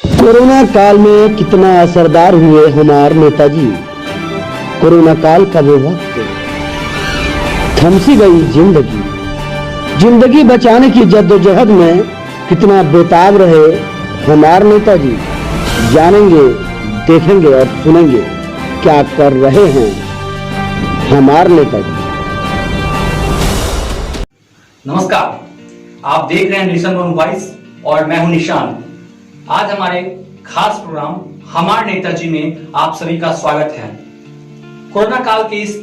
Corona काल में कितना असरदार हुए हमारे नेताजी। कोरोना काल का वो वक्त थमसी गई जिंदगी बचाने की जद्दोजहद में कितना बेताब रहे हमारे नेताजी। जानेंगे, देखेंगे और सुनेंगे क्या कर रहे हैं हमारे नेताजी। नमस्कार, आप देख रहे हैं नेशन वन वॉइस और मैं हूं निशान। आज हमारे खास प्रोग्राम हमारे नेताजी में आप सभी का स्वागत है। कोरोना काल के इस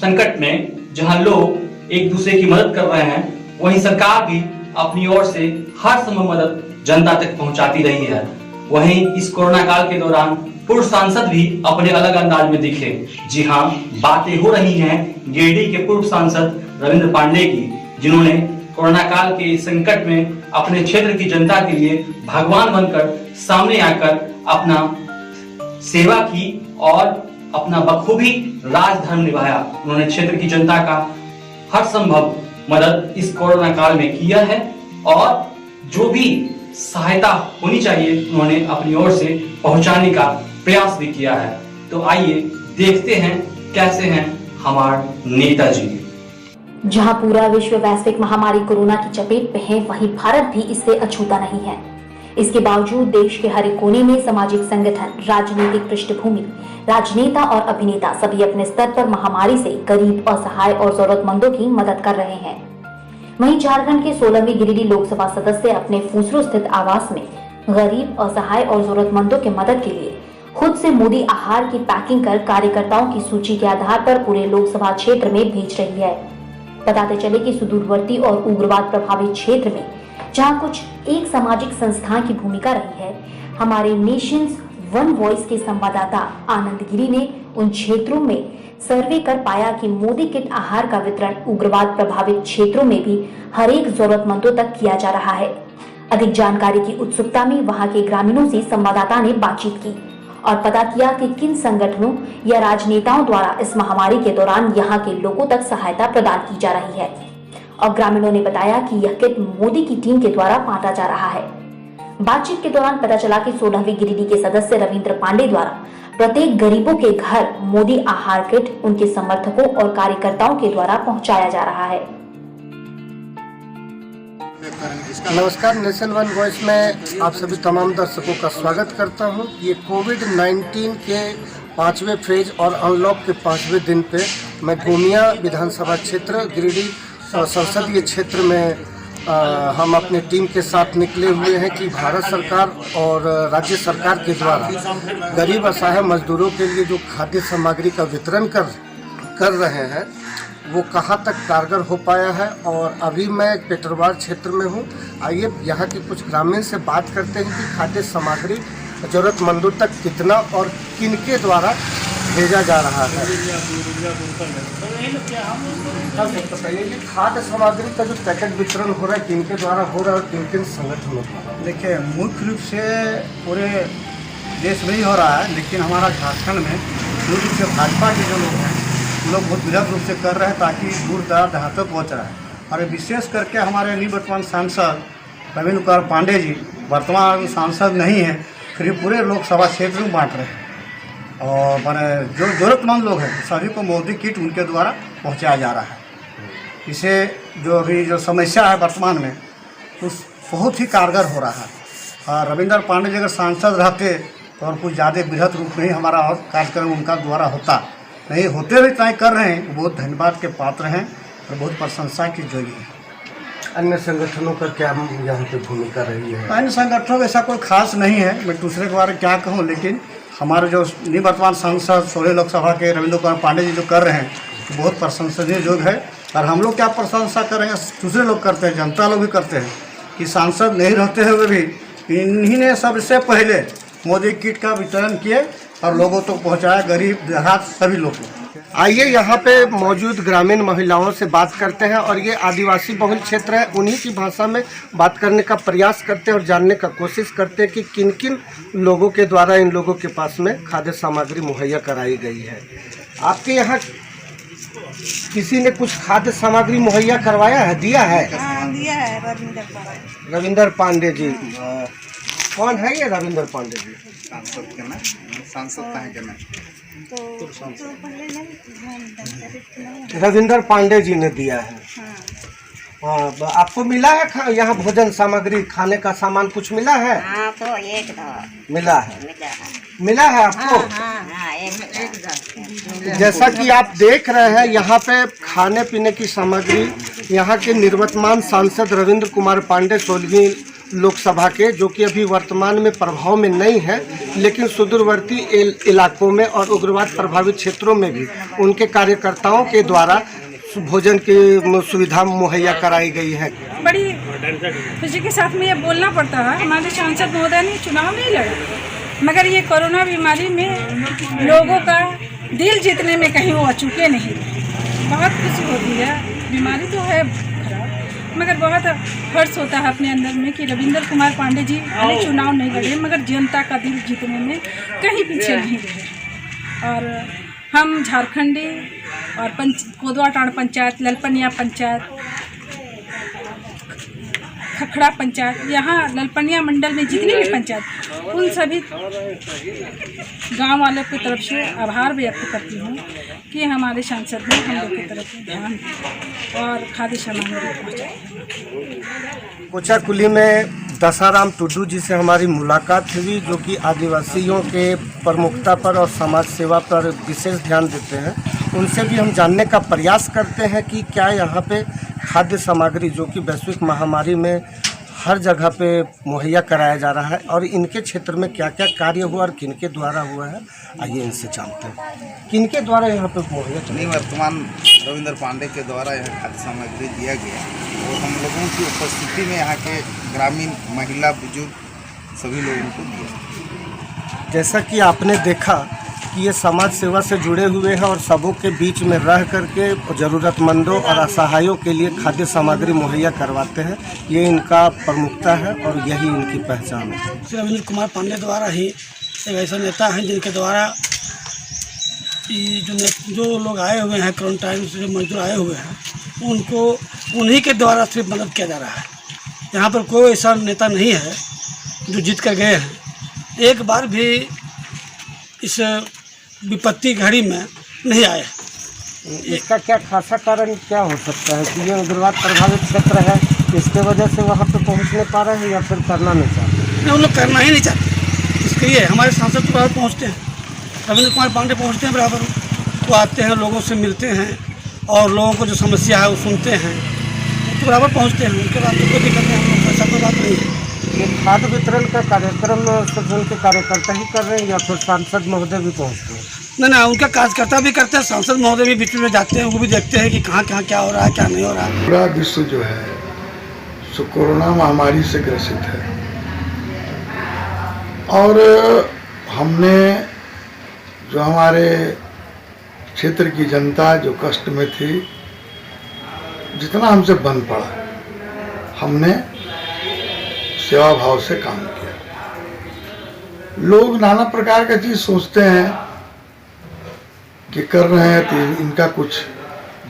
संकट में जहां लोग एक दूसरे की मदद कर रहे हैं, वहीं सरकार भी अपनी ओर से हर संभव मदद जनता तक पहुंचाती रही है। वहीं इस कोरोना काल के दौरान पूर्व सांसद भी अपने अलग अंदाज में दिखे। जी हाँ, बातें हो रही हैं गिरिडीह के पूर्व सांसद रविंद्र पांडे की, जिन्होंने कोरोना काल के संकट में अपने क्षेत्र की जनता के लिए भगवान बनकर सामने आकर अपना सेवा की और अपना बखूबी राजधर्म निभाया। उन्होंने क्षेत्र की जनता का हर संभव मदद इस कोरोना काल में किया है और जो भी सहायता होनी चाहिए उन्होंने अपनी ओर से पहुंचाने का प्रयास भी किया है। तो आइए देखते हैं कैसे हैं हमारे नेताजी। जहां पूरा विश्व वैश्विक महामारी कोरोना की चपेट में है, वहीं भारत भी इससे अछूता नहीं है। इसके बावजूद देश के हर कोने में सामाजिक संगठन, राजनीतिक पृष्ठभूमि, राजनेता और अभिनेता सभी अपने स्तर पर महामारी से गरीब, असहाय और जरूरतमंदों की मदद कर रहे हैं। वहीं झारखंड के 16वीं गिरिडीह लोकसभा सदस्य अपने फूसरो स्थित आवास में गरीब, असहाय और जरूरतमंदों की मदद के लिए खुद से मोदी आहार की पैकिंग कर कार्यकर्ताओं की सूची के आधार पर पूरे लोकसभा क्षेत्र में भेज रही है। बताते चले कि सुदूरवर्ती और उग्रवाद प्रभावित क्षेत्र में जहां कुछ एक सामाजिक संस्था की भूमिका रही है, हमारे नेशंस वन वॉइस के संवाददाता आनंद गिरी ने उन क्षेत्रों में सर्वे कर पाया कि मोदी किट आहार का वितरण उग्रवाद प्रभावित क्षेत्रों में भी हर एक जरूरतमंदों तक किया जा रहा है। अधिक जानकारी की उत्सुकता में वहां के ग्रामीणों से संवाददाता ने बातचीत की और पता किया कि किन संगठनों या राजनेताओं द्वारा इस महामारी के दौरान यहाँ के लोगों तक सहायता प्रदान की जा रही है। और ग्रामीणों ने बताया कि यह किट मोदी की टीम के द्वारा बांटा जा रहा है। बातचीत के दौरान पता चला कि 16वीं गिरिडीह के सदस्य रविंद्र पांडे द्वारा प्रत्येक गरीबों के घर मोदी आहार किट उनके समर्थकों और कार्यकर्ताओं के द्वारा पहुँचाया जा रहा है। नमस्कार, नेशन वन वॉइस में आप सभी तमाम दर्शकों का स्वागत करता हूं। ये कोविड-19 के 5वें फेज और अनलॉक के 5वें दिन पे मैं गोमिया विधानसभा क्षेत्र गिरिडीह संसदीय क्षेत्र में हम अपने टीम के साथ निकले हुए हैं कि भारत सरकार और राज्य सरकार के द्वारा गरीब असहाय मजदूरों के लिए जो खाद्य सामग्री का वितरण कर रहे हैं वो कहाँ तक कारगर हो पाया है। और अभी मैं पेटरवार क्षेत्र में हूँ। आइए यहाँ के कुछ ग्रामीण से बात करते हैं कि खाद्य सामग्री ज़रूरतमंदों तक कितना और किनके द्वारा भेजा जा रहा है। खाद्य सामग्री का जो पैकेट वितरण हो रहा है किनके द्वारा हो रहा है और किन किन संगठनों द्वारा? देखिए, मुख्य रूप से पूरे देश में ही हो रहा है, लेकिन हमारा झारखंड में मूल रूप से भाजपा के जो लोग हैं लोग बहुत बृहद रूप से कर रहे हैं ताकि दूर दराज देहातों पहुँच रहा है। और विशेष करके हमारे निवर्तमान सांसद रविंद्र कुमार पांडे जी वर्तमान सांसद नहीं हैं, फिर पूरे लोकसभा क्षेत्र में बांट रहे हैं और मैंने जो ज़रूरतमंद लोग हैं सभी को मोदी किट उनके द्वारा पहुँचाया जा रहा है। इसे जो अभी जो समस्या है वर्तमान में उस बहुत ही कारगर हो रहा है। और रविंद्र पांडे जी अगर सांसद रहते तो और कुछ ज़्यादा बृहद रूप में ही हमारा और कार्यक्रम उनका द्वारा होता, नहीं होते हुए तय कर रहे हैं। बहुत धन्यवाद के पात्र हैं और बहुत प्रशंसा की योग्य है। अन्य संगठनों का क्या यहाँ पे भूमिका रही है? अन्य संगठनों का ऐसा कोई खास नहीं है, मैं दूसरे के बारे में क्या कहूँ, लेकिन हमारे जो निवर्तमान सांसद 16 लोकसभा के रविंद्र कुमार पांडे जी जो कर रहे हैं तो बहुत प्रशंसनीय योग्य है। और हम लोग क्या प्रशंसा कर रहे हैं, दूसरे लोग करते हैं, जनता लोग भी करते हैं कि सांसद नहीं रहते हुए भी इन्हीं ने सबसे पहले मोदी किट का वितरण किए और लोगों तक तो पहुँचाया, गरीब देहात सभी लोग को। आइए यहाँ पे मौजूद ग्रामीण महिलाओं से बात करते हैं और ये आदिवासी बहुल क्षेत्र है, उन्हीं की भाषा में बात करने का प्रयास करते हैं और जानने का कोशिश करते हैं कि किन किन लोगों के द्वारा इन लोगों के पास में खाद्य सामग्री मुहैया कराई गई है। आपके यहाँ किसी ने कुछ खाद्य सामग्री मुहैया करवाया है, दिया है? हाँ, दिया है रविंद्र पांडे जी। कौन है ये रविंद्र पांडे जी? सांसद के ना, सांसद कहाँ के ना। रविंद्र पांडे जी ने दिया है। हाँ, आपको मिला है यहाँ भोजन सामग्री, खाने का सामान कुछ मिला है? हाँ तो एक दो मिला है। मिला है आपको? एक जैसा कि आप देख रहे हैं यहाँ पे खाने पीने की सामग्री यहाँ के निवर्तमान सांसद रविंद्र कुमार पांडे 16वीं लोकसभा के, जो कि अभी वर्तमान में प्रभाव में नहीं है, लेकिन सुदूरवर्ती इलाकों में और उग्रवाद प्रभावित क्षेत्रों में भी उनके कार्यकर्ताओं के द्वारा भोजन की सुविधा मुहैया कराई गई है। बड़ी खुशी के साथ में ये बोलना पड़ता है, हमारे सांसद महोदय ने चुनाव नहीं लड़ा, मगर ये कोरोना बीमारी में लोगों का दिल जीतने में कहीं वो अचूके नहीं। बहुत खुशी होती है, बीमारी तो है खराब, मगर बहुत हर्ष होता है अपने अंदर में कि रविंद्र कुमार पांडे जी भले चुनाव नहीं लड़े, मगर जनता का दिल जीतने में कहीं पीछे नहीं रहे। और हम झारखंडी और कोदवाटाड़ पंचायत, ललपनिया पंचायत, खखड़ा पंचायत, यहाँ ललपनिया मंडल में जितनी भी पंचायत, उन सभी गांव वालों की तरफ से आभार व्यक्त करती हूँ कि हमारे सांसद ने हम लोग की तरफ ध्यान दिया और खाद्य सामग्री पहुँचाई। कोचाकुली में दसाराम टुडू जी से हमारी मुलाकात हुई, जो कि आदिवासियों के प्रमुखता पर और समाज सेवा पर विशेष ध्यान देते हैं। उनसे भी हम जानने का प्रयास करते हैं कि क्या यहाँ पे खाद्य सामग्री, जो कि वैश्विक महामारी में हर जगह पे मुहैया कराया जा रहा है, और इनके क्षेत्र में क्या क्या कार्य हुआ और किनके द्वारा हुआ है, आइए इनसे जानते हैं। किनके द्वारा यहाँ पे मुहैया नहीं, वर्तमान रविंद्र पांडे के द्वारा यहाँ खाद्य सामग्री दिया गया और हम लोगों की उपस्थिति में यहाँ के ग्रामीण महिला बुजुर्ग सभी लोगों को दिया। जैसा कि आपने देखा कि ये समाज सेवा से जुड़े हुए हैं और सबों के बीच में रह करके ज़रूरतमंदों और असहायों के लिए खाद्य सामग्री मुहैया करवाते हैं, ये इनका प्रमुखता है और यही इनकी पहचान है। रविंद्र कुमार पांडे द्वारा ही एक ऐसा नेता हैं जिनके द्वारा जो लोग आए हुए हैं क्वारंटाइन से, जो मजदूर आए हुए हैं, उनको उन्हीं के द्वारा सिर्फ मदद किया जा रहा है। यहाँ पर कोई ऐसा नेता नहीं है जो जीत कर गए हैं, एक बार भी इस विपत्ति घड़ी में नहीं आए। इसका क्या खासा कारण क्या हो सकता है कि ये उग्रवाद प्रभावित क्षेत्र है, इसके वजह से वहाँ पे पहुँच नहीं पा रहे हैं, या फिर करना नहीं चाहते? उन लोग करना ही नहीं चाहते। इसके लिए हमारे सांसद तो बराबर पहुँचते हैं, रविंद्र कुमार पांडे पहुँचते हैं बराबर, वो आते हैं, लोगों से मिलते हैं और लोगों को जो समस्या है वो सुनते हैं, तो बराबर पहुँचते हैं। उनके बाद तो कोई दिक्कत नहीं, हम लोग ऐसा कोई बात नहीं है। ये खाद्य वितरण का कार्यक्रम सिर्फ उनके कार्यकर्ता ही कर रहे हैं या फिर सांसद महोदय भी पहुँचते हैं? ना उनका कार्यकर्ता भी करते हैं, सांसद महोदय भी बीच में जाते हैं, वो भी देखते हैं कि कहाँ कहाँ क्या हो रहा है, क्या नहीं हो रहा है। पूरा विश्व जो है सो कोरोना महामारी से ग्रसित है और हमने जो हमारे क्षेत्र की जनता जो कष्ट में थी, जितना हमसे बन पड़ा, हमने सेवा भाव से काम किया। लोग नाना प्रकार का चीज सोचते हैं कि कर रहे हैं तो इनका कुछ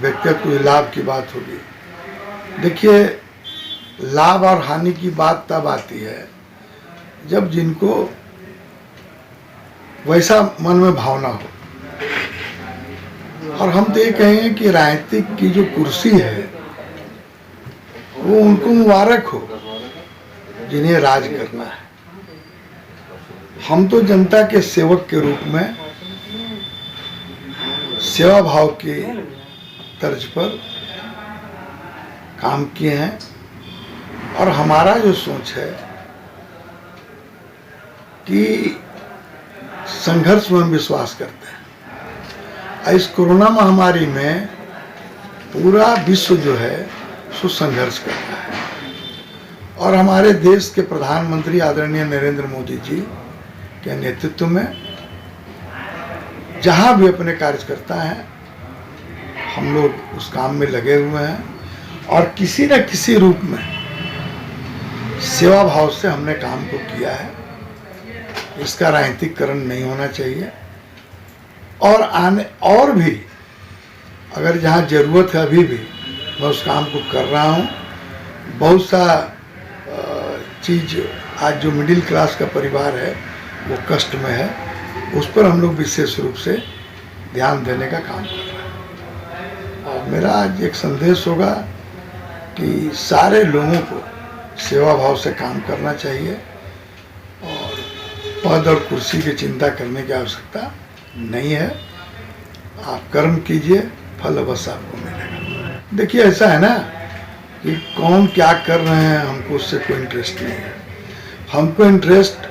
व्यक्तिगत लाभ की बात होगी। देखिए, लाभ और हानि की बात तब आती है जब जिनको वैसा मन में भावना हो, और हम तो ये कहेंगे कि राजनीतिक की जो कुर्सी है वो उनको मुबारक हो जिन्हें राज करना है। हम तो जनता के सेवक के रूप में सेवा भाव की तर्ज पर काम किए हैं, और हमारा जो सोच है कि संघर्ष में हम विश्वास करते हैं। इस कोरोना महामारी में पूरा विश्व जो है सो संघर्ष कर रहा है, और हमारे देश के प्रधानमंत्री आदरणीय नरेंद्र मोदी जी के नेतृत्व में जहां भी अपने कार्यकर्ता हैं, हम लोग उस काम में लगे हुए हैं, और किसी न किसी रूप में सेवा भाव से हमने काम को किया है। इसका राजनीतिकरण नहीं होना चाहिए, और भी अगर जहां जरूरत है अभी भी मैं उस काम को कर रहा हूं। बहुत सा चीज आज जो मिडिल क्लास का परिवार है वो कष्ट में है, उस पर हम लोग विशेष रूप से ध्यान देने का काम कर रहे हैं। और मेरा आज एक संदेश होगा कि सारे लोगों को सेवा भाव से काम करना चाहिए और पद और कुर्सी की चिंता करने की आवश्यकता नहीं है। आप कर्म कीजिए, फल अवश्य आपको मिलेगा। देखिए ऐसा है ना कि कौन क्या कर रहे हैं हमको उससे कोई इंटरेस्ट नहीं है। हमको इंटरेस्ट,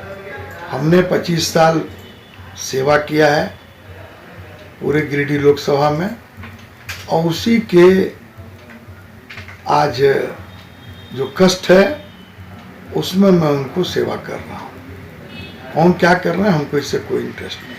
हमने 25 साल सेवा किया है पूरे गिरिडीह लोकसभा में और उसी के आज जो कष्ट है उसमें मैं उनको सेवा कर रहा हूँ। कौन क्या कर रहे हैं हमको इससे कोई इंटरेस्ट नहीं।